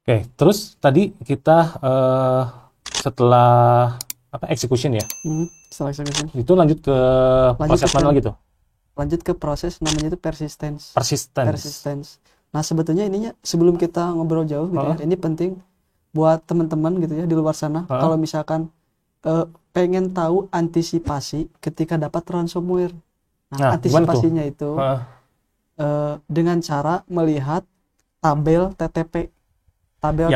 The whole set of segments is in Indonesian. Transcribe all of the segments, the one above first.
Oke, terus tadi kita setelah execution ya, Setelah execution itu lanjut ke proses mana gitu? lanjut ke proses namanya itu persistence. Persistence. Nah, sebetulnya ininya sebelum kita ngobrol jauh gitu ya, ini penting buat teman-teman gitu ya di luar sana. Kalau misalkan pengen tahu antisipasi ketika dapat ransomware. Nah, antisipasinya itu dengan cara melihat tabel TTP, tabel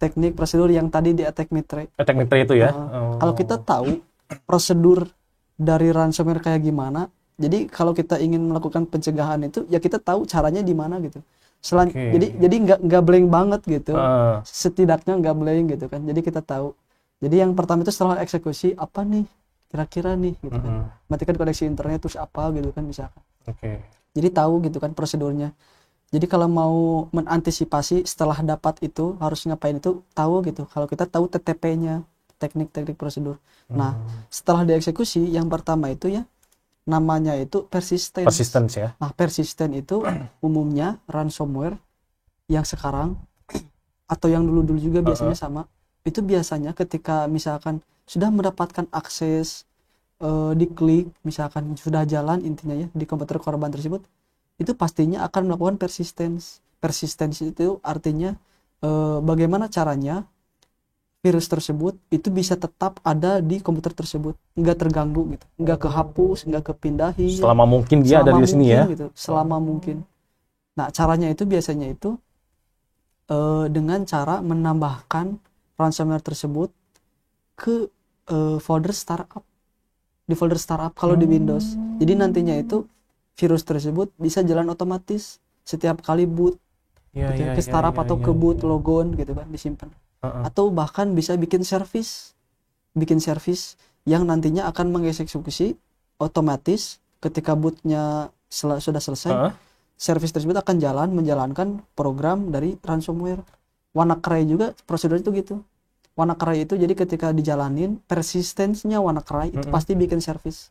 teknik prosedur yang tadi di Attack Mitre. Attack Mitre itu ya. Kalau kita tahu prosedur dari ransomware kayak gimana, jadi kalau kita ingin melakukan pencegahan itu ya kita tahu caranya di mana gitu. Jadi nggak blank banget gitu. Setidaknya nggak blank gitu kan. Jadi kita tahu. Jadi yang pertama itu setelah eksekusi apa nih kira-kira nih gitu kan. Matikan koneksi internet terus apa gitu kan misalkan. Jadi tahu gitu kan prosedurnya. Jadi kalau mau mengantisipasi setelah dapat itu harus ngapain itu tahu gitu. Kalau kita tahu TTP-nya, teknik-teknik prosedur. Nah, setelah dieksekusi yang pertama itu ya namanya itu persistence ya. Nah, persisten itu umumnya ransomware yang sekarang atau yang dulu-dulu juga biasanya sama. Itu biasanya ketika misalkan sudah mendapatkan akses diklik, misalkan sudah jalan intinya ya di komputer korban tersebut, itu pastinya akan melakukan persistence. Persistence itu artinya bagaimana caranya virus tersebut itu bisa tetap ada di komputer tersebut, nggak terganggu gitu, nggak kehapus, nggak kepindahin. Selama mungkin dia ada di sini ya. Gitu, selama mungkin. Nah, caranya itu biasanya itu dengan cara menambahkan ransomware tersebut ke folder startup. Di folder startup kalau di Windows. Jadi nantinya itu virus tersebut bisa jalan otomatis setiap kali boot. Ke startup atau ke boot logon gitu kan disimpan. Atau bahkan bisa bikin service yang nantinya akan mengeksekusi otomatis ketika bootnya sudah selesai. Service tersebut akan menjalankan program dari ransomware. WannaCry juga prosedur itu gitu. WannaCry itu jadi ketika dijalanin persistensnya WannaCry itu pasti bikin service.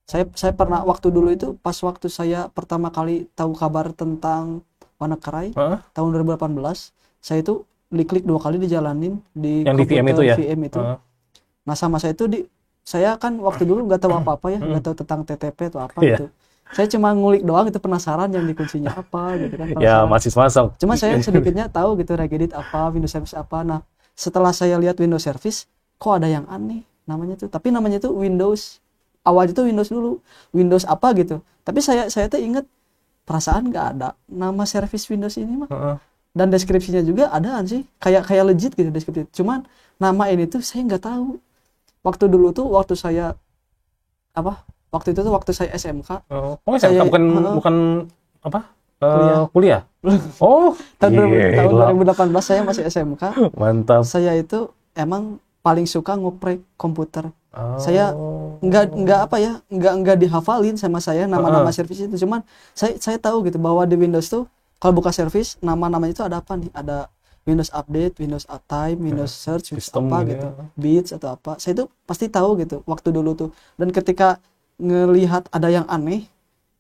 Saya pernah waktu dulu itu pas waktu saya pertama kali tahu kabar tentang WannaCry tahun 2018, saya itu diklik 2 kali dijalanin di yang di VM itu ya. Nah, sama saya itu saya kan waktu dulu nggak tahu apa-apa ya, nggak tahu tentang TTP atau apa gitu. Saya cuma ngulik doang itu, penasaran yang dikuncinya apa gitu kan. Ya, masih masuk. Cuma saya sedikitnya tahu gitu Regedit apa, Windows Service apa. Nah, setelah saya lihat Windows Service, kok ada yang aneh namanya tuh. Tapi namanya tuh Windows. Awalnya tuh Windows dulu. Windows apa gitu. Tapi saya tuh inget perasaan nggak ada nama service Windows ini mah. Dan deskripsinya juga adaan sih, kayak legit gitu deskripsi. Cuman nama ini tuh saya nggak tahu. Waktu dulu tuh waktu saya SMK. SMK bukan apa? Kuliah. Tahun 2018 saya masih SMK. Mantap. Saya itu emang paling suka ngoprek komputer. Saya nggak dihafalin sama saya nama-nama service itu. Cuman saya tahu gitu bahwa di Windows tuh kalau buka service nama-namanya itu ada apa nih? Ada Windows Update, Windows Uptime, Windows Search, Windows apa gitu, Beats atau apa. Saya itu pasti tahu gitu waktu dulu tuh. Dan ketika ngelihat ada yang aneh,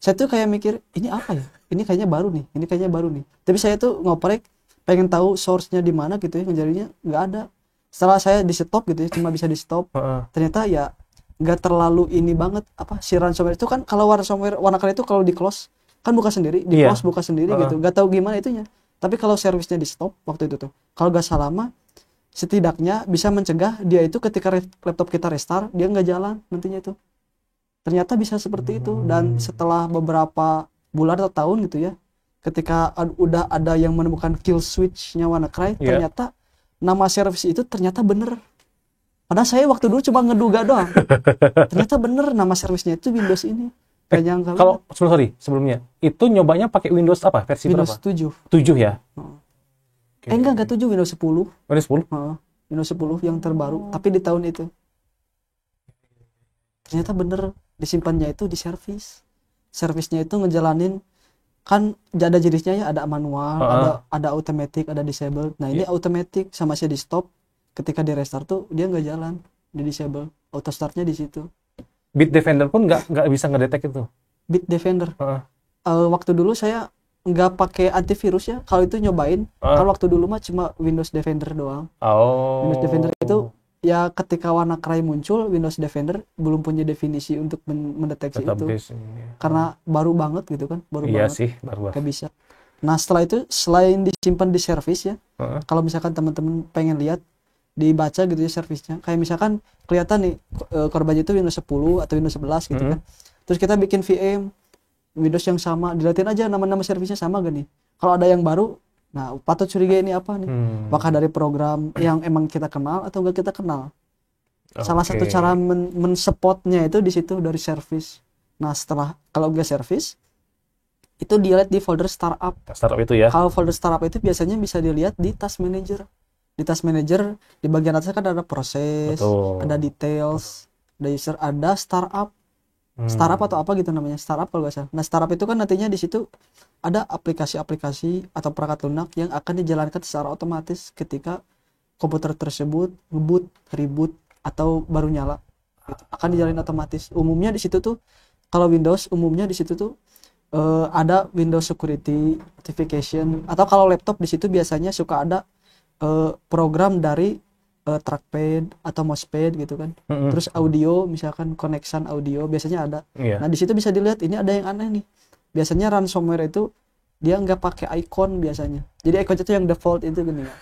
saya tuh kayak mikir ini apa ya? Ini kayaknya baru nih. Tapi saya tuh ngoprek, pengen tahu source-nya di mana gitu ya, ngejarinya nggak ada. Setelah saya di stop gitu ya, cuma bisa di stop. Ternyata ya nggak terlalu ini banget si ransomware itu kan. Kalau ransomware WannaCry itu kalau di close kan buka sendiri, di close buka sendiri gitu, nggak tahu gimana itunya. Tapi kalau servisnya di stop waktu itu tuh, kalau nggak salah mah setidaknya bisa mencegah dia itu ketika laptop kita restart dia nggak jalan nantinya itu. Ternyata bisa seperti itu. Dan setelah beberapa bulan atau tahun gitu ya, ketika udah ada yang menemukan kill switch-nya WannaCry, ternyata nama service itu ternyata bener. Padahal saya waktu dulu cuma ngeduga doang. Ternyata bener nama service-nya itu Windows ini. Kalau sebelumnya itu nyobanya pakai Windows apa? Versi Windows berapa? 7 ya? Enggak 7, Windows 10. Windows 10? Windows 10 yang terbaru, tapi di tahun itu. Ternyata bener disimpannya itu di service. Service-nya itu ngejalanin kan ada jenisnya ya, ada manual, ada automatic, ada disable. Nah, ini automatic sama saya di stop. Ketika di restart tuh dia nggak jalan, di disable. Auto startnya di situ. Bitdefender pun nggak bisa ngedetek itu. Bitdefender. Waktu dulu saya nggak pakai antivirus ya. Kalau itu nyobain, kalau waktu dulu mah cuma Windows Defender doang. Windows Defender itu ya ketika WannaCry muncul, Windows Defender belum punya definisi untuk mendeteksi database itu. Karena baru banget gitu kan, baru iya banget. sih, baru Nggak bisa. Nah setelah itu, selain disimpan di service ya, kalau misalkan teman-teman pengen lihat, dibaca gitu ya servisnya, kayak misalkan kelihatan nih korbannya itu Windows 10 atau Windows 11 gitu kan, terus kita bikin VM Windows yang sama, dilihatin aja nama-nama servisnya sama gak nih. Kalau ada yang baru, nah patut curiga ini apa nih, apakah dari program yang emang kita kenal atau gak kita kenal. Salah satu cara men-spotnya itu di situ dari service. Nah setelah, kalau gak service itu dilihat di folder startup itu ya. Kalau folder startup itu biasanya bisa dilihat di task manager. Di task manager di bagian atas kan ada proses, ada details, ada user, ada startup. Startup atau apa gitu namanya, startup kalau nggak salah. Nah startup itu kan nantinya di situ ada aplikasi-aplikasi atau perangkat lunak yang akan dijalankan secara otomatis ketika komputer tersebut nge-boot, reboot atau baru nyala. Gitu. Akan dijalani otomatis. Umumnya di situ tuh kalau Windows umumnya di situ tuh ada Windows Security Notification, atau kalau laptop di situ biasanya suka ada program dari trackpad atau mousepad gitu kan. Terus audio, misalkan connection audio biasanya ada. Nah di situ bisa dilihat ini ada yang aneh nih. Biasanya ransomware itu dia nggak pakai icon biasanya. Jadi iconnya itu yang default itu gini ya.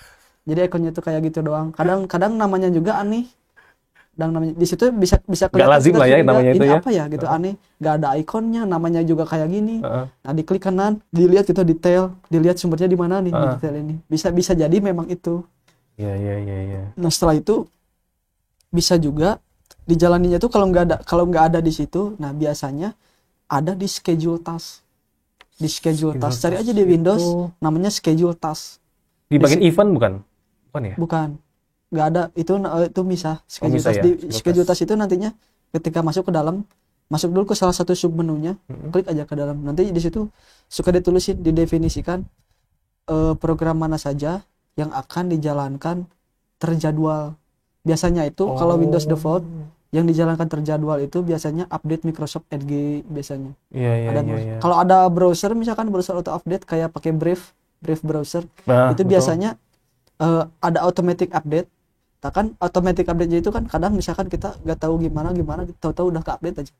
Jadi iconnya itu kayak gitu doang. Kadang namanya juga aneh. Dan namanya di situ bisa kelihatan. Nggak lazim lah ya namanya itu ini ya. apa ya gitu aneh. Nggak ada ikonnya, namanya juga kayak gini. Nah diklik kanan, dilihat itu detail, dilihat sumbernya di mana nih detail ini. Bisa jadi memang itu. Iya. Nah setelah itu bisa juga dijalaninya tuh kalau nggak ada di situ, nah biasanya ada di schedule task. Di schedule task, cari aja di Windows namanya schedule task. Di bagian event bukan ya? Bukan, nggak ada, itu misah. Schedule task, ya? di schedule task itu nantinya ketika masuk ke dalam, masuk dulu ke salah satu sub menunya, klik aja ke dalam, nanti di situ suka ditulisin, didefinisikan program mana saja yang akan dijalankan terjadwal. Biasanya itu kalau Windows default yang dijalankan terjadwal itu biasanya update Microsoft Edge biasanya. Iya. Kalau ada browser, misalkan browser auto update kayak pakai Brave browser, itu biasanya ada automatic update. Kan automatic update itu kan kadang misalkan kita nggak tahu gimana tahu-tahu udah ke update aja.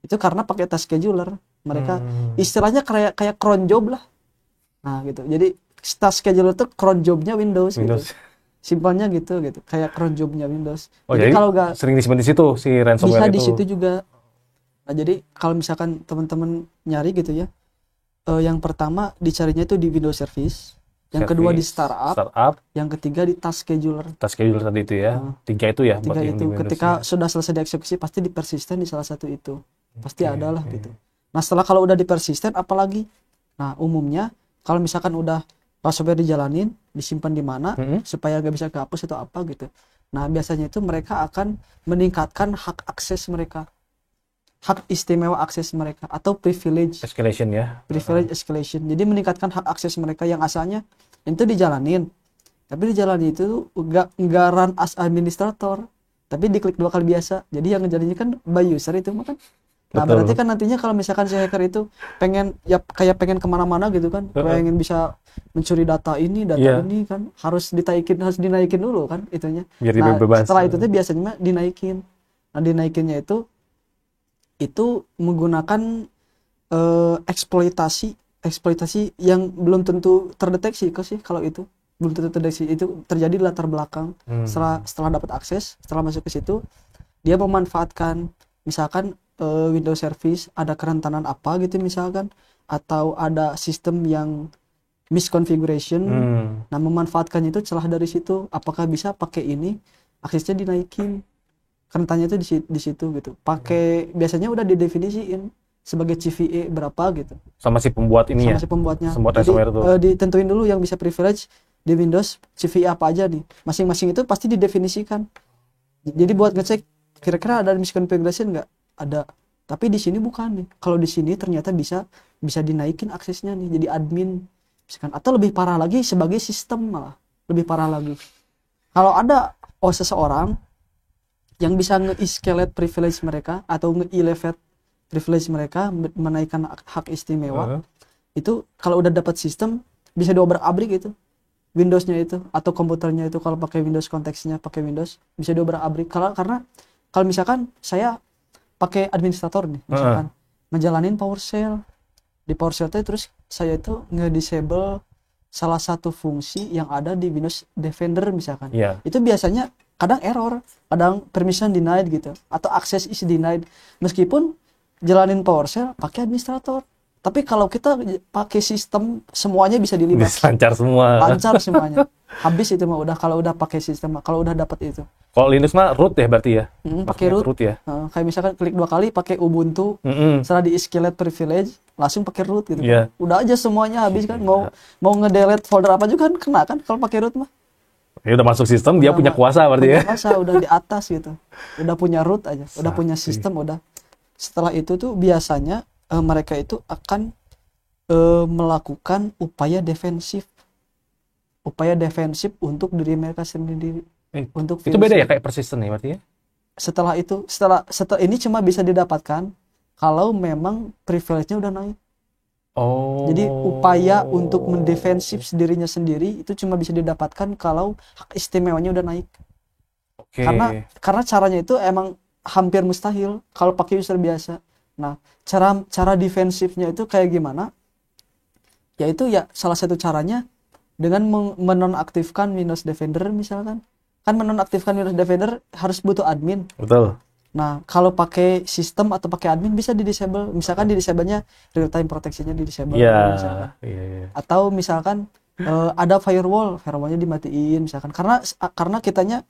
Itu karena pakai task scheduler. Mereka istilahnya kayak cron job lah. Nah gitu. Jadi task scheduler itu cron jobnya Windows. Gitu. Simpelnya gitu kayak cron jobnya Windows. Jadi kalau nggak sering disimpan di situ si ransomware bisa di situ juga. Nah jadi kalau misalkan teman-teman nyari gitu ya, yang pertama dicarinya itu di Windows Service, yang kedua di startup, yang ketiga di task scheduler. Task scheduler tadi itu ya, tiga itu ya. Tiga itu ketika sudah selesai dieksekusi pasti di persisten di salah satu itu, pasti ada lah gitu. Nah setelah kalau udah di persisten apalagi? Nah umumnya kalau misalkan udah ransomware dijalanin, disimpan di mana supaya gak bisa kehapus atau apa gitu. Nah biasanya itu mereka akan meningkatkan hak akses mereka, hak istimewa akses mereka atau privilege escalation ya. Privilege escalation. Jadi meningkatkan hak akses mereka yang asalnya itu dijalanin, tapi dijalanin itu enggak run as administrator, tapi diklik 2 kali biasa. Jadi yang ngejalaninnya kan by user itu kan. Nah berarti kan nantinya kalau misalkan si hacker itu pengen pengen kemana-mana gitu kan, pengen bisa mencuri data ini kan harus dinaikin dulu kan itunya. Nah setelah itu tuh biasanya dinaikin. Nah dinaikinnya itu menggunakan eksploitasi yang belum tentu terdeteksi sih. Kalau itu belum tentu terdeteksi, itu terjadi di latar belakang. Setelah dapat akses, setelah masuk ke situ, dia memanfaatkan misalkan Windows Service ada kerentanan apa gitu misalkan, atau ada sistem yang misconfiguration. Nah memanfaatkan itu celah dari situ, apakah bisa pakai ini aksesnya dinaikin, kerentannya itu di situ gitu. Pakai biasanya udah didefinisiin sebagai CVE berapa gitu sama si pembuat ini sama si pembuatnya. Jadi ditentuin dulu yang bisa privilege di Windows CVE apa aja nih, masing-masing itu pasti didefinisikan. Jadi buat ngecek kira-kira ada misconfiguration nggak, ada. Tapi di sini bukan nih, kalau di sini ternyata bisa dinaikin aksesnya nih jadi admin misalkan, atau lebih parah lagi sebagai sistem, malah lebih parah lagi kalau ada seseorang yang bisa nge-escalate privilege mereka atau nge-elevate privilege mereka, menaikkan hak istimewa. itu kalau udah dapat sistem bisa diobrak-abrik gitu Windowsnya itu atau komputernya itu, kalau pakai Windows konteksnya pakai Windows bisa diobrak-abrik. Karena kalau misalkan saya pakai administrator nih misalkan ngejalanin PowerShell di PowerShell itu, terus saya itu nge-disable salah satu fungsi yang ada di Windows Defender misalkan. Itu biasanya kadang error, kadang permission denied gitu, atau access is denied meskipun jalanin PowerShell pakai administrator. Tapi kalau kita pakai sistem semuanya bisa dilibat. Lancar semua. Lancar semuanya. Habis itu mah udah kalau udah pakai sistem, kalau udah dapat itu. Kalau Linux mah root ya berarti ya. Pakai root ya. Kayak misalkan klik 2 kali pakai Ubuntu, setelah di escalate privilege langsung pakai root gitu. Udah aja semuanya habis kan. Mau nge-delete folder apa juga kan kena kan kalau pakai root mah. Ya udah masuk sistem, dia punya kuasa berarti ya. Kuasa udah di atas gitu. Udah punya root aja, udah punya sistem udah. Setelah itu tuh biasanya mereka itu akan melakukan upaya defensif untuk diri mereka sendiri. Untuk itu beda ya kayak persistent ya berarti ya? Setelah ini cuma bisa didapatkan kalau memang privilege-nya udah naik. Jadi upaya untuk mendefensif dirinya sendiri itu cuma bisa didapatkan kalau hak istimewanya udah naik. Karena caranya itu emang hampir mustahil kalau pakai user biasa. Nah, cara defensifnya itu kayak gimana? Yaitu ya salah satu caranya dengan menonaktifkan Windows Defender misalkan. Kan menonaktifkan Windows Defender harus butuh admin. Betul. Nah, kalau pakai sistem atau pakai admin bisa di-disable. Misalkan di-disable-nya real time protection-nya di-disable. Atau misalkan ada firewall-nya dimatiin misalkan. Karena kitanya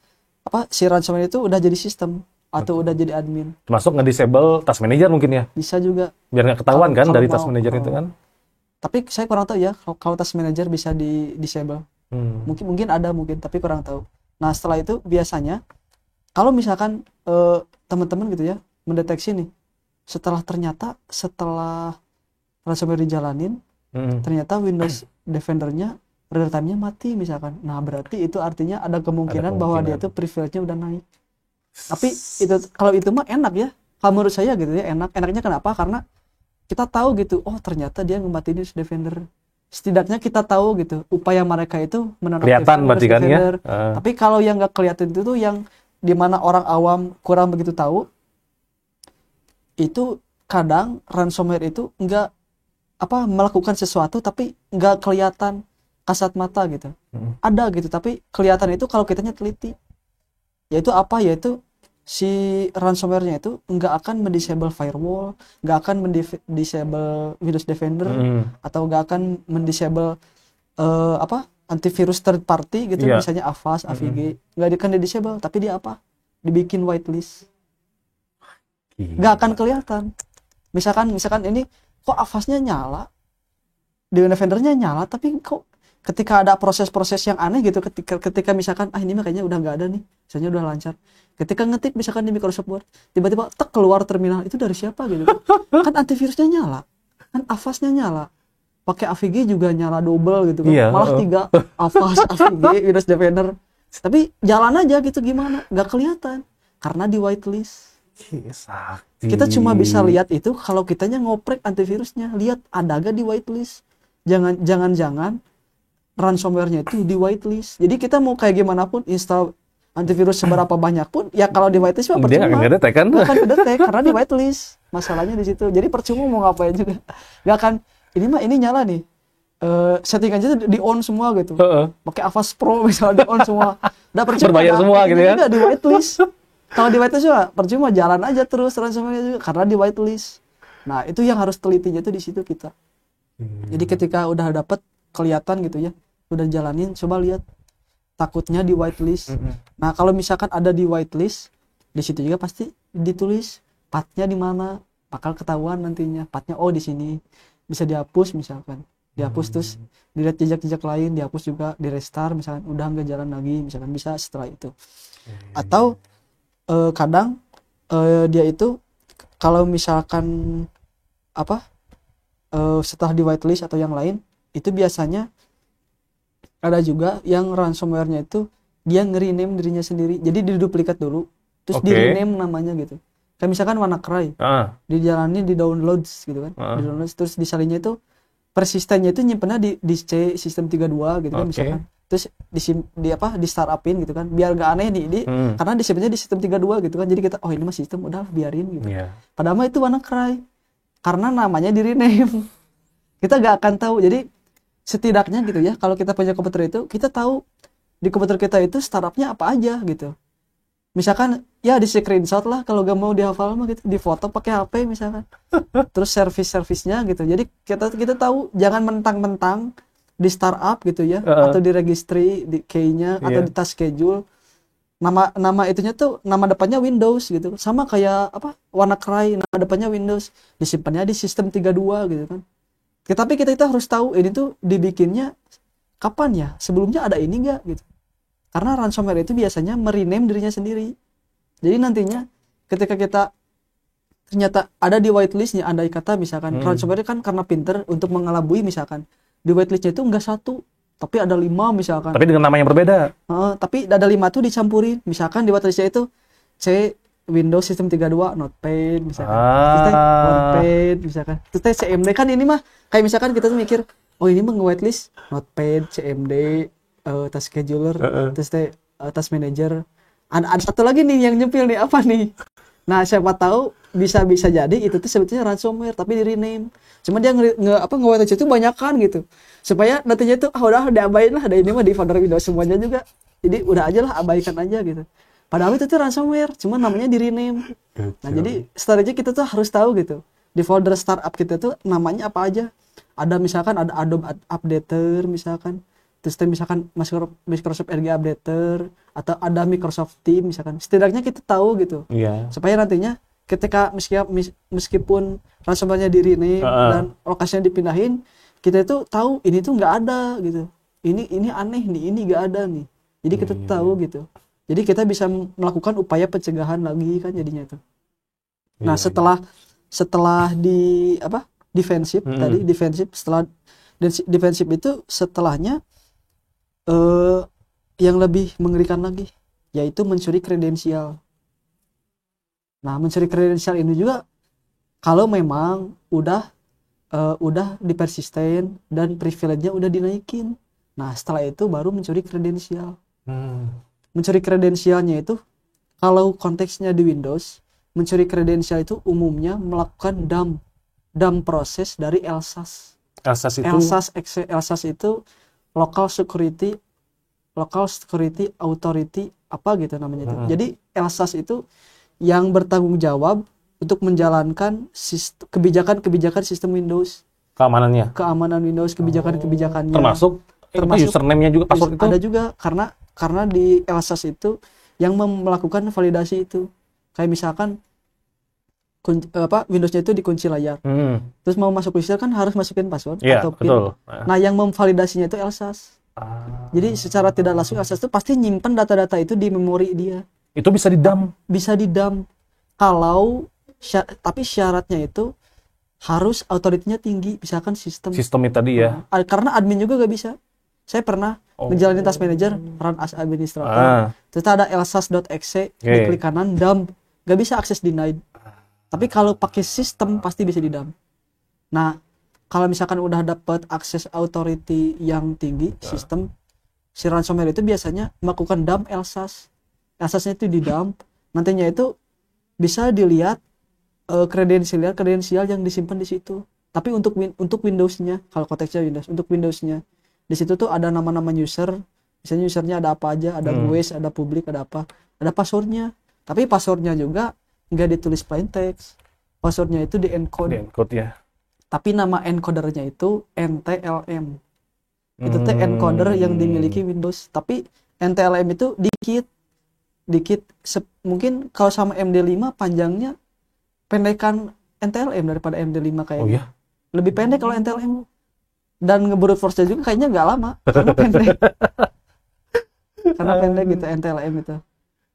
si ransomware itu udah jadi sistem atau udah jadi admin. Termasuk nge-disable task manager mungkin ya? Bisa juga. Biar nggak ketahuan kan dari task manager itu kan? Tapi saya kurang tahu ya kalau task manager bisa di-disable. Mungkin ada tapi kurang tahu. Nah, setelah itu biasanya kalau misalkan teman-teman gitu ya mendeteksi nih setelah ransomware dijalanin ternyata Windows Defender-nya real time-nya mati misalkan. Nah, berarti itu artinya ada kemungkinan bahwa dia tuh privilege-nya udah naik. Tapi itu kalau itu mah enak ya. Kalau menurut saya gitu ya enaknya kenapa? Karena kita tahu gitu, oh ternyata dia ngematiin Windows Defender. Setidaknya kita tahu gitu upaya mereka itu menonaktifkan Windows Defender. Tapi kalau yang nggak kelihatan itu tuh yang dimana orang awam kurang begitu tahu, itu kadang ransomware itu nggak melakukan sesuatu tapi nggak kelihatan kasat mata gitu. Ada gitu tapi kelihatan itu kalau kitanya teliti. Yaitu si ransomware-nya itu nggak akan mendisable firewall, nggak akan mendisable Windows Defender, atau nggak akan mendisable antivirus third party gitu, misalnya Avast, AVG, nggak akan disable, tapi dia dibikin whitelist, nggak akan kelihatan. Misalkan ini kok Avast-nya nyala, di Defender-nya nyala, tapi kok ketika ada proses-proses yang aneh gitu, ketika misalkan ini mah kayaknya udah nggak ada nih, misalnya udah lancar, ketika ngetik misalkan di Microsoft Word tiba-tiba keluar terminal itu dari siapa gitu kan antivirusnya nyala, kan Avast-nya nyala, pakai AVG juga nyala double gitu kan, malah 3 Avast, AVG, Windows Defender, tapi jalan aja gitu, gimana nggak kelihatan karena di whitelist. Kita cuma bisa lihat itu kalau kitanya ngoprek antivirusnya, lihat ada gak di whitelist. Jangan ransomware-nya itu di whitelist. Jadi kita mau kayak gimana pun install antivirus seberapa banyak pun ya kalau di whitelist mah percuma. Dia nggak ngedetek kan? Nggak akan ngedetek karena di whitelist. Masalahnya di situ. Jadi percuma mau ngapain juga. Nggak akan. Ini nyala nih. Setting aja di on semua gitu. Pakai Avast Pro misalnya di on semua. Udah percuma. Berbayar semua gitu ya. Di whitelist. Kalau di whitelist juga percuma, jalan aja terus ransomware juga karena di whitelist. Nah, itu yang harus telitinya tuh di situ kita. Jadi ketika udah dapet kelihatan gitu ya, udah jalanin, coba lihat takutnya di whitelist. Nah, kalau misalkan ada di whitelist, di situ juga pasti ditulis pathnya di mana, bakal ketahuan nantinya. Pathnya di sini. Bisa dihapus misalkan. Dihapus terus dilihat jejak-jejak lain, dihapus juga, di restart misalkan udah nggak jalan lagi, misalkan bisa setelah itu. Atau kadang dia itu kalau misalkan setelah di whitelist atau yang lain, itu biasanya ada juga yang ransomware-nya itu dia nge-rename dirinya sendiri. Jadi diduplikat dulu, terus di-rename namanya gitu. Kayak misalkan WannaCry, dijalani di downloads gitu kan. Di downloads terus disalinnya itu persistennya itu nyimpennya di C sistem 32 gitu kan Oke. misalkan. Terus di startupin gitu kan biar nggak aneh karena disimpannya di sistem 32 gitu kan. Jadi kita ini mah sistem udah biarin gitu. Iya. Padahal mah itu WannaCry karena namanya di rename. Kita nggak akan tahu. Jadi setidaknya gitu ya, kalau kita punya komputer itu kita tahu di komputer kita itu startupnya apa aja gitu. Misalkan ya di screenshot lah, kalau gak mau dihafal mah gitu, di foto pakai HP misalkan. Terus service-servicenya gitu. Jadi kita tahu, jangan mentang-mentang di startup gitu ya, atau di registry di key-nya atau di task schedule. Nama itunya tuh nama depannya Windows gitu. Sama kayak WannaCry, nama depannya Windows, disimpannya di sistem 32 gitu kan. Tapi kita harus tahu ini tuh dibikinnya kapan ya? Sebelumnya ada ini enggak gitu. Karena ransomware itu biasanya merename dirinya sendiri. Jadi nantinya ketika kita ternyata ada di whitelistnya, andai kata misalkan ransomware kan karena pinter untuk mengelabui misalkan, di whitelistnya itu enggak 1, tapi ada 5 misalkan. Tapi dengan nama yang berbeda. Tapi ada 5 tuh dicampurin. Misalkan di whitelistnya itu C Windows System 32 Notepad misalkan. Terus Wordpad misalkan. Terus CMD kan ini mah kayak misalkan kita tuh mikir, ini mah nge-whitelist Notepad, CMD, task scheduler, terus task manager. Ada satu lagi nih yang nyempil nih, apa nih? Nah, siapa tahu bisa jadi itu tuh sebetulnya ransomware tapi di rename. Cuma dia nge-whitelist itu banyakan gitu. Supaya nantinya tuh udah diabain lah, ada ini mah di folder Windows semuanya juga. Jadi udah aja lah, abaikan aja gitu. Padahal itu tuh ransomware, cuma namanya di rename. Nah, jadi strategi kita tuh harus tahu gitu. Di folder startup kita tuh namanya apa aja. Ada misalkan ada Adobe Updater misalkan. Terus misalkan Microsoft RG Updater atau ada Microsoft Teams misalkan. Setidaknya kita tahu gitu. Iya. Supaya nantinya ketika meskipun ransomware-nya di rename dan lokasinya dipindahin, kita itu tahu ini tuh nggak ada gitu. Ini aneh nih, ini nggak ada nih. Jadi kita tahu gitu. Jadi kita bisa melakukan upaya pencegahan lagi kan jadinya tuh. Nah, setelah di defensif tadi, setelah defensif itu setelahnya yang lebih mengerikan lagi, yaitu mencuri kredensial. Nah, mencuri kredensial ini juga kalau memang udah dipersisten dan privilege-nya udah dinaikin. Nah, setelah itu baru mencuri kredensial. Mencuri kredensialnya itu kalau konteksnya di Windows, mencuri kredensial itu umumnya melakukan dump proses dari LSAS. LSAS itu Local Security Authority apa gitu namanya itu. Jadi LSAS itu yang bertanggung jawab untuk menjalankan kebijakan sistem Windows. Keamanan Windows, kebijakannya. Termasuk username-nya juga, password itu. Ada juga karena di LSAS itu yang melakukan validasi itu. Kayak misalkan Windows-nya itu dikunci layar. Terus mau masuk user kan harus masukin password atau PIN. Betul. Nah, yang memvalidasinya itu LSAS. Jadi secara tidak langsung LSAS itu pasti nyimpen data-data itu di memori dia. Itu bisa di-dump. Bisa di-dump. Tapi syaratnya itu harus authority-nya tinggi, misalkan Sistemnya tadi ya. Karena admin juga gak bisa. Saya pernah ngejalanin task manager, run as administrator. Terus ada lsas.exe, diklik kanan, dump. Gak bisa akses denied. Tapi kalau pakai sistem pasti bisa di-dump. Nah, kalau misalkan udah dapat akses authority yang tinggi, sistem, si ransomware itu biasanya melakukan dump LSAS. LSAS-nya itu di-dump. Nantinya itu bisa dilihat kredensial yang disimpan di situ. Tapi untuk Windows-nya, kalau konteksnya Windows, untuk Windows-nya, di situ tuh ada nama-nama user. Misalnya usernya ada apa aja, ada guest, ada publik, ada apa, ada passwordnya. Tapi passwordnya juga nggak ditulis plain text, passwordnya itu di encode ya. Tapi nama encodernya itu NTLM. Itu tuh encoder yang dimiliki Windows. Tapi NTLM itu dikit mungkin kalau sama MD5 panjangnya pendekan NTLM daripada MD5 kayaknya. Lebih pendek kalau NTLM. Dan nge-brute force-nya juga kayaknya nggak lama karena pendek. Karena pendek gitu NTLM itu.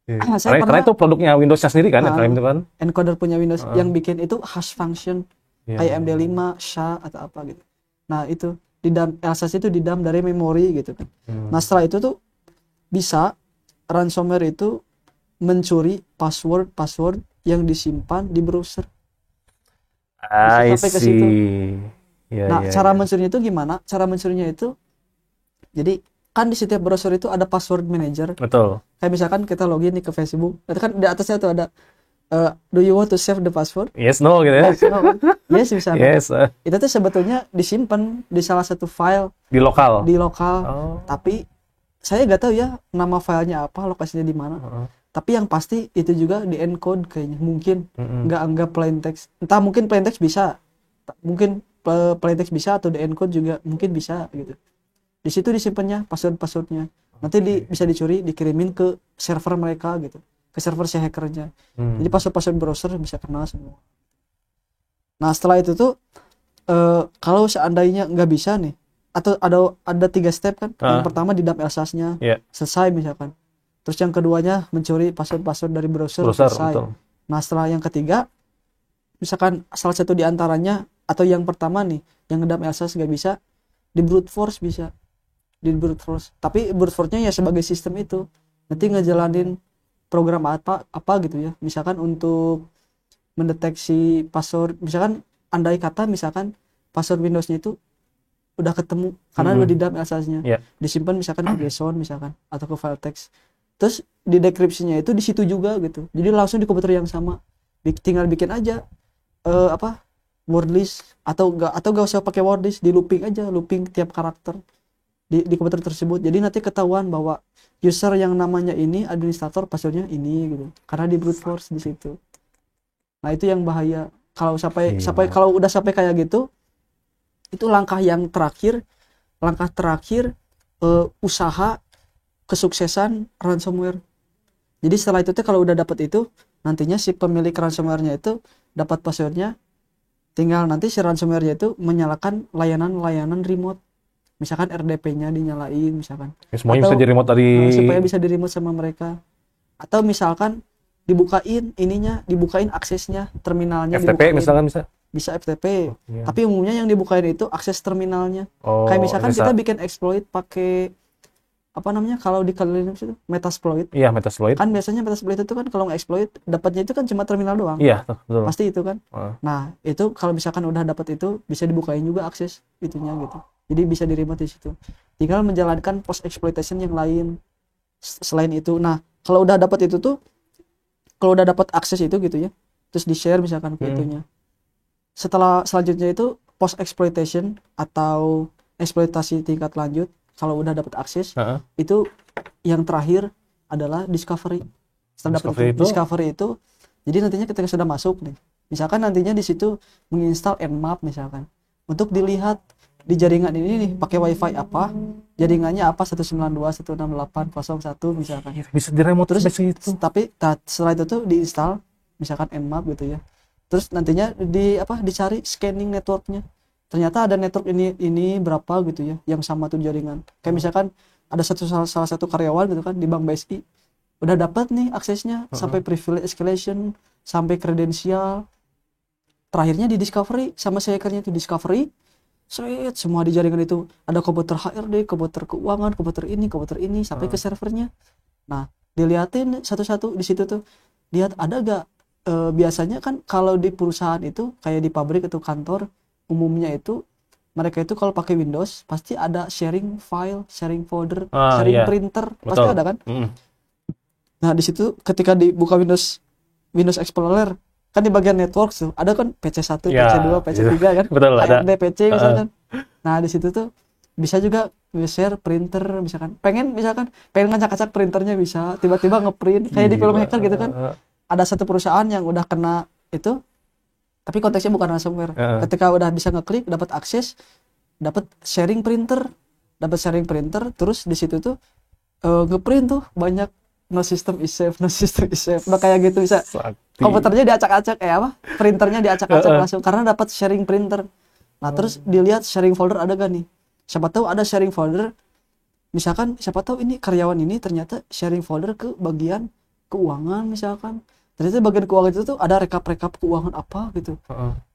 Karena itu produknya Windows-nya sendiri kan, NTLM itu kan. Encoder punya Windows yang bikin itu hash function kayak MD5, SHA atau apa gitu. Nah, itu LSAS itu di-dump dari memori gitu kan. Nah, setelah itu tuh bisa ransomware itu mencuri password yang disimpan di browser. I see. Iya, Nah, iya, cara iya. mencurinya itu gimana? Cara mencurinya itu, jadi kan di setiap browser itu ada password manager. Betul. Kayak misalkan kita login nih ke Facebook, itu kan di atasnya tuh ada do you want to save the password? Yes, no gitu ya. Yes, no kan? Yes misalkan. Yes, Itu tuh sebetulnya disimpan di salah satu file di lokal. di lokal. Oh. Tapi saya nggak tahu ya nama filenya apa, lokasinya di mana. Heeh. Tapi yang pasti itu juga di encode kayaknya, mungkin Mm-mm. nggak plain text. Entah mungkin plain text bisa, mungkin plain text bisa, atau di encode juga mungkin bisa gitu. Di situ disimpannya passwordnya. Nanti bisa dicuri, dikirimin ke server mereka gitu, ke server si hackernya. Jadi password browser bisa kena semua. Nah setelah itu tuh kalau seandainya nggak bisa nih, atau ada 3 step kan. Yang pertama di dump elsasnya Yeah. selesai misalkan. Terus yang keduanya mencuri password dari browser selesai. Betul. Nah setelah yang ketiga, misalkan salah satu di antaranya, atau yang pertama nih yang ngedump elsas nggak bisa, di brute force bisa, di brute force. Tapi brute force-nya ya sebagai sistem itu nanti ngejalanin program apa gitu ya, misalkan untuk mendeteksi password. Misalkan andai kata misalkan password Windows-nya itu udah ketemu karena udah di dump elsasnya, Yeah. disimpan misalkan ke JSON misalkan atau ke file text, terus di deskripsinya itu di situ juga gitu. Jadi langsung di komputer yang sama tinggal bikin aja word list, atau gak usah pakai word list, di looping aja, looping tiap karakter di komputer tersebut. Jadi nanti ketahuan bahwa user yang namanya ini administrator passwordnya ini gitu, karena di brute force di situ. Nah itu yang bahaya kalau sampai kalau udah sampai kayak gitu. Itu langkah terakhir usaha kesuksesan ransomware. Jadi setelah itu kalau udah dapat itu, nantinya si pemilik ransomware-nya itu dapat passwordnya, tinggal nanti si ransomware-nya itu menyalakan layanan remote. Misalkan RDP-nya dinyalain misalkan. Ya, semuanya bisa di remote dari supaya bisa di remote sama mereka. Atau misalkan dibukain aksesnya, terminalnya FTP dibukain. misalkan Bisa FTP, iya. tapi umumnya yang dibukain itu akses terminalnya. Kayak misalkan kita bikin exploit pakai kalau di Linux itu Metasploit. Iya, Metasploit. Kan biasanya Metasploit itu kan kalau nge-exploit dapatnya itu kan cuma terminal doang. Iya, betul. Pasti itu kan. Nah, itu kalau misalkan udah dapat itu bisa dibukain juga akses itunya gitu. Jadi bisa di remote di situ. Tinggal menjalankan post exploitation yang lain selain itu. Nah, kalau udah dapat itu tuh, kalau udah dapat akses itu gitu ya, terus di-share misalkan ke itunya. Selanjutnya itu post exploitation atau eksploitasi tingkat lanjut. Kalau udah dapat akses, itu yang terakhir adalah discovery. Setelah dapat discovery itu, jadi nantinya ketika sudah masuk nih, misalkan nantinya di situ menginstal Nmap misalkan, untuk dilihat di jaringan ini nih pakai wifi apa, jaringannya apa, 192.168.01 misalkan. Bisa di remote terus itu. Tapi setelah itu tuh diinstal misalkan Nmap gitu ya. Terus nantinya dicari scanning networknya, ternyata ada network ini berapa gitu ya yang sama tuh jaringan. Kayak misalkan ada salah satu karyawan gitu kan di Bank BSI udah dapat nih aksesnya sampai privilege escalation, sampai kredensial, terakhirnya di discovery sama si hackernya itu discovery semua di jaringan itu, ada komputer HRD, komputer keuangan, komputer ini sampai ke servernya. Nah dilihatin satu-satu di situ tuh, lihat ada gak biasanya kan kalau di perusahaan itu kayak di pabrik atau kantor umumnya itu mereka itu kalau pakai Windows pasti ada sharing file, sharing folder, sharing printer. Betul. Pasti ada kan. Nah di situ ketika dibuka Windows Explorer kan di bagian network tuh ada kan PC1, PC2, PC3 kan. Betul, ada PC misalkan. Nah di situ tuh bisa juga share printer misalkan. Pengen ngacak-ngacak printernya bisa, tiba-tiba ngeprint kayak di film hacker gitu kan. Ada satu perusahaan yang udah kena itu, tapi konteksnya bukan ransomware. Ketika udah bisa ngeklik, dapat akses, dapat sharing printer, terus di situ tuh ngeprint tuh banyak no system is safe. Nah kayak gitu bisa. Komputernya diacak-acak printernya diacak-acak langsung karena dapat sharing printer. Nah terus dilihat sharing folder ada gak nih? Siapa tahu ada sharing folder. Misalkan siapa tahu ini karyawan ini ternyata sharing folder ke bagian keuangan misalkan. Ternyata bagian keuangan itu tuh ada rekap keuangan apa gitu,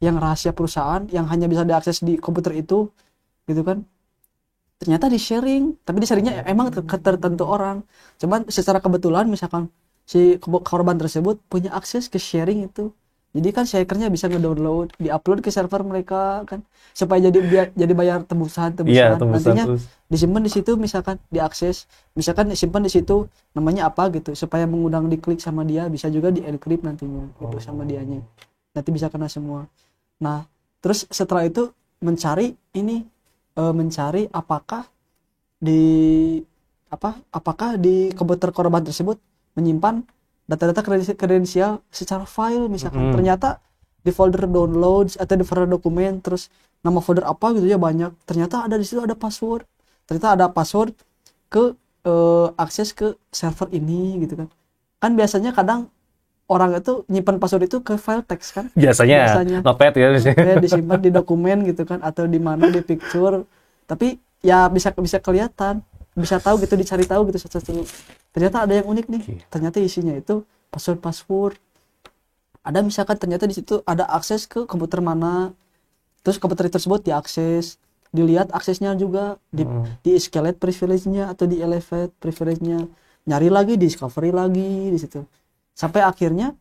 yang rahasia perusahaan yang hanya bisa diakses di komputer itu gitu kan. Ternyata di sharing, tapi di sharingnya emang ke tertentu orang. Cuman secara kebetulan misalkan si korban tersebut punya akses ke sharing itu, Jadi kan si hackernya bisa ngedownload, diupload ke server mereka kan, supaya jadi bayar tebusan. Iya, tembusan Nantinya terus. disimpan di situ, misalkan diakses, misalkan disimpan di situ namanya apa gitu, supaya mengundang diklik sama dia, bisa juga di encrypt nantinya gitu sama dianya. Nanti bisa kena semua. Nah, terus setelah itu mencari di apakah di komputer korban tersebut menyimpan data-data kredensial secara file misalkan. Ternyata di folder downloads atau di folder dokumen, terus nama folder apa gitu ya banyak, ternyata ada di situ ada password, ke akses ke server ini gitu kan. Kan biasanya kadang orang itu nyimpan password itu ke file teks kan, Biasanya notepad ya biasanya. kayak disimpan di dokumen gitu kan, atau di mana di picture, tapi ya bisa bisa kelihatan, bisa tahu gitu, dicari tahu gitu satu-satu. Ternyata ada yang unik nih, ternyata isinya itu password. Ada misalkan ternyata di situ ada akses ke komputer mana, terus komputer tersebut diakses, dilihat aksesnya juga, di escalate privilege-nya atau di elevate privilege-nya, nyari lagi, discovery lagi di situ, sampai akhirnya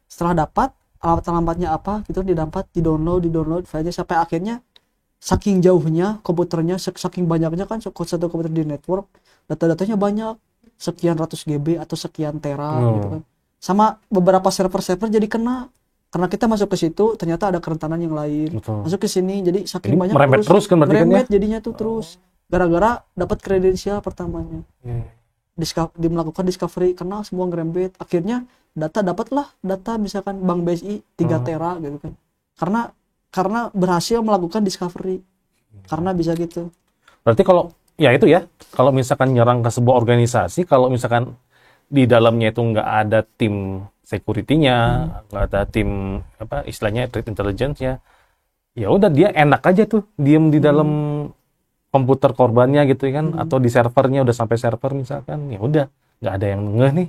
setelah dapat alamat-alamatnya apa gitu, di download filenya, sampai akhirnya saking jauhnya komputernya, saking banyaknya kan satu komputer di network, data-datanya banyak, sekian ratus GB atau sekian tera gitu kan. Sama beberapa server-server jadi kena, karena kita masuk ke situ ternyata ada kerentanan yang lain. Betul. Masuk ke sini jadi saking Ini banyak merembet terus kan berarti kan ya? merembet jadinya tuh terus, gara-gara dapat kredensial pertamanya. Melakukan discovery, kenal semua ngerembet, akhirnya dapatlah data misalkan Bank BSI 3 tera gitu kan, karena berhasil melakukan discovery, karena bisa gitu. Berarti kalau ya itu ya, kalau misalkan nyerang ke sebuah organisasi, kalau misalkan di dalamnya itu nggak ada tim security-nya, nggak ada tim apa istilahnya threat intelligence-nya, ya udah dia enak aja tuh diem di dalam komputer korbannya gitu kan, atau di servernya, udah sampai server misalkan, ya udah nggak ada yang ngeh nih,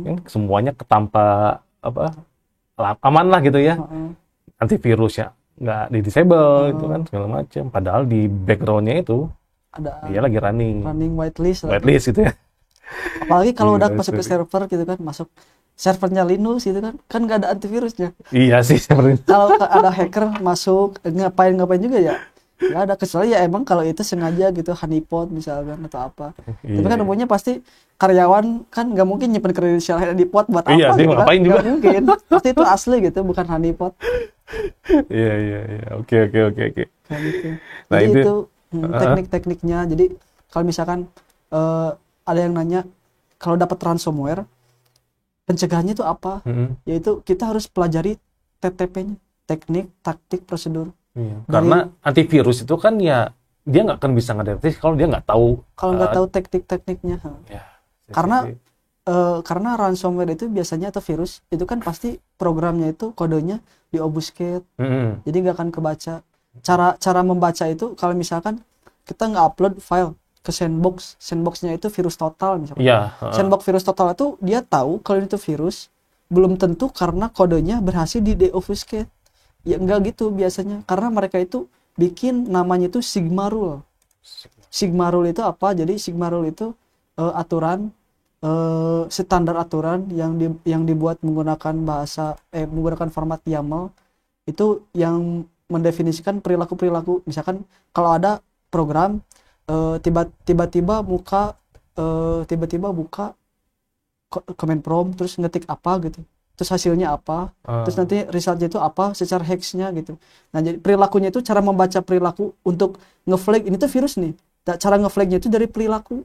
kan semuanya ketampa apa aman lah gitu ya, antivirus ya nggak di disable gitu kan segala macam, padahal di backgroundnya itu Ada dia lagi running whitelist gitu ya. apalagi kalau udah Iya, masuk ke server gitu kan, masuk servernya Linux gitu kan nggak ada antivirusnya. Iya sih seperti itu. Kalau ada hacker masuk ngapain juga ya nggak ada, kecuali ya emang kalau itu sengaja gitu, honeypot misalkan atau apa. Tapi kan umumnya pasti karyawan kan nggak mungkin nyimpen kredensial honeypot buat Iya apa sih, gitu kan, ngapain juga. nggak mungkin, pasti itu asli gitu, bukan honeypot Iya. Oke. kayak gitu. Nah, Jadi itu itu teknik-tekniknya. Jadi kalau misalkan ada yang nanya kalau dapat ransomware pencegahannya itu apa, yaitu kita harus pelajari TTP-nya, teknik, taktik, prosedur. iya. Karena antivirus itu kan ya dia nggak akan bisa ngedeteksi kalau dia nggak tahu. Kalau nggak tahu teknik-tekniknya. Ya, Karena ransomware itu biasanya, atau virus itu kan pasti programnya itu kodenya di obfuscate, jadi nggak akan kebaca. Cara membaca itu kalau misalkan kita nggak upload file ke sandboxnya itu virus total misalkan. Iya. Sandbox virus total itu dia tahu kalau itu virus, belum tentu karena kodenya berhasil di deobfuscate. Ya enggak gitu biasanya, karena mereka itu bikin namanya itu sigma rule. Sigma rule itu apa? Jadi sigma rule itu aturan, standar aturan yang dibuat menggunakan menggunakan format YAML, itu yang mendefinisikan perilaku. Misalkan kalau ada program tiba-tiba buka command prompt, terus ngetik apa gitu, terus hasilnya apa, terus nanti resultnya itu apa secara hexnya gitu. Nah, jadi perilakunya itu cara membaca perilaku untuk ngeflag ini tuh virus nih. Cara ngeflagnya itu dari perilaku.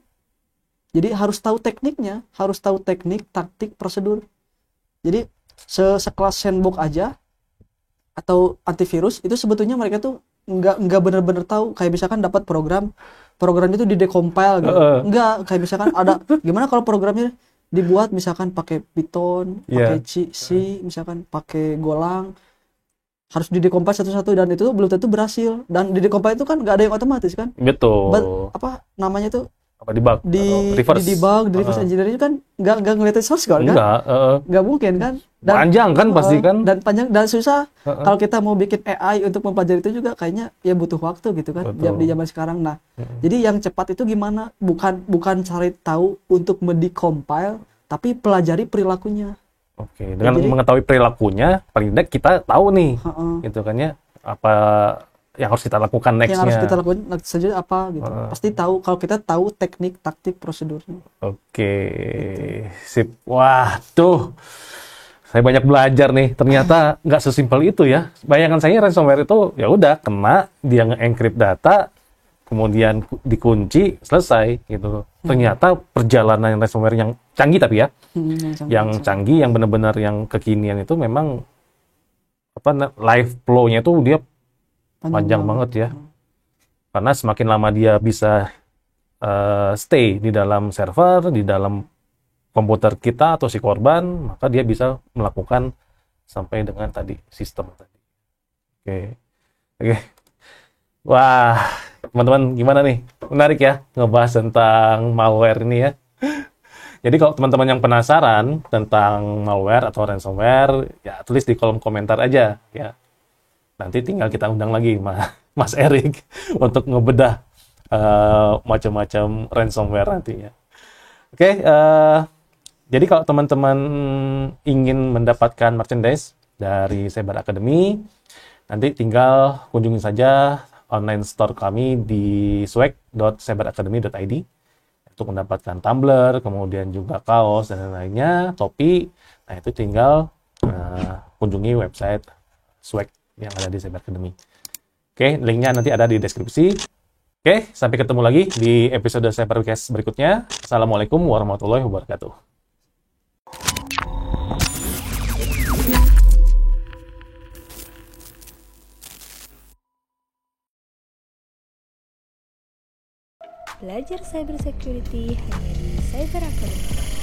Jadi harus tahu tekniknya, harus tahu teknik, taktik, prosedur. Jadi sekelas sandbox aja atau antivirus itu sebetulnya mereka tuh nggak benar-benar tahu. Kayak misalkan dapat program itu didecompile gitu. Enggak, kayak misalkan ada gimana kalau programnya dibuat misalkan pakai Python, pakai C, misalkan pakai Golang, harus didecompile satu-satu, dan itu belum tentu berhasil. Dan didecompile itu kan nggak ada yang otomatis kan. Betul. Apa namanya tuh? Apa debug? Reverse. Di reverse engineering kan nggak ngeliatin source code kan? Nggak mungkin kan? Panjang kan pasti kan? Dan panjang dan susah. Kalau kita mau bikin AI untuk mempelajari itu juga kayaknya ya butuh waktu gitu kan. Betul. Di zaman sekarang. Nah, jadi yang cepat itu gimana? Bukan cari tahu untuk mendecompile, tapi pelajari perilakunya. Oke, dengan Jadi- mengetahui perilakunya, paling tidak kita tahu nih, Heeh. gitu kan ya, apa yang harus kita lakukan Yang harus next-nya. kita lakukan selanjutnya apa gitu. Pasti tahu kalau kita tahu teknik, taktik, prosedurnya. Oke, sip. Wah, tuh, saya banyak belajar nih. Ternyata nggak sesimpel itu ya. Bayangan saya ransomware itu ya udah kena, dia nge-encrypt data, kemudian dikunci, selesai gitu. Ternyata perjalanan ransomware yang canggih tapi ya, yang canggih, yang benar-benar yang kekinian itu memang live flow-nya itu dia panjang banget ya. Karena semakin lama dia bisa stay di dalam server, di dalam komputer kita atau si korban, maka dia bisa melakukan sampai dengan tadi sistem tadi. Oke. Wah, teman-teman gimana nih? Menarik ya ngebahas tentang malware ini ya. Jadi kalau teman-teman yang penasaran tentang malware atau ransomware, ya tulis di kolom komentar aja ya. Nanti tinggal kita undang lagi Mas Erik untuk ngebedah macam-macam ransomware nantinya. Oke, jadi kalau teman-teman ingin mendapatkan merchandise dari Cyber Academy, nanti tinggal kunjungi saja online store kami di swag.cyberacademy.id untuk mendapatkan tumbler, kemudian juga kaos dan lain-lainnya, topi. Nah, itu tinggal kunjungi website swag yang ada di Cyber Academy. Oke, linknya nanti ada di deskripsi. Oke, sampai ketemu lagi di episode Cybercast berikutnya. Assalamualaikum warahmatullahi wabarakatuh. Belajar cybersecurity hanya di Cyber Academy.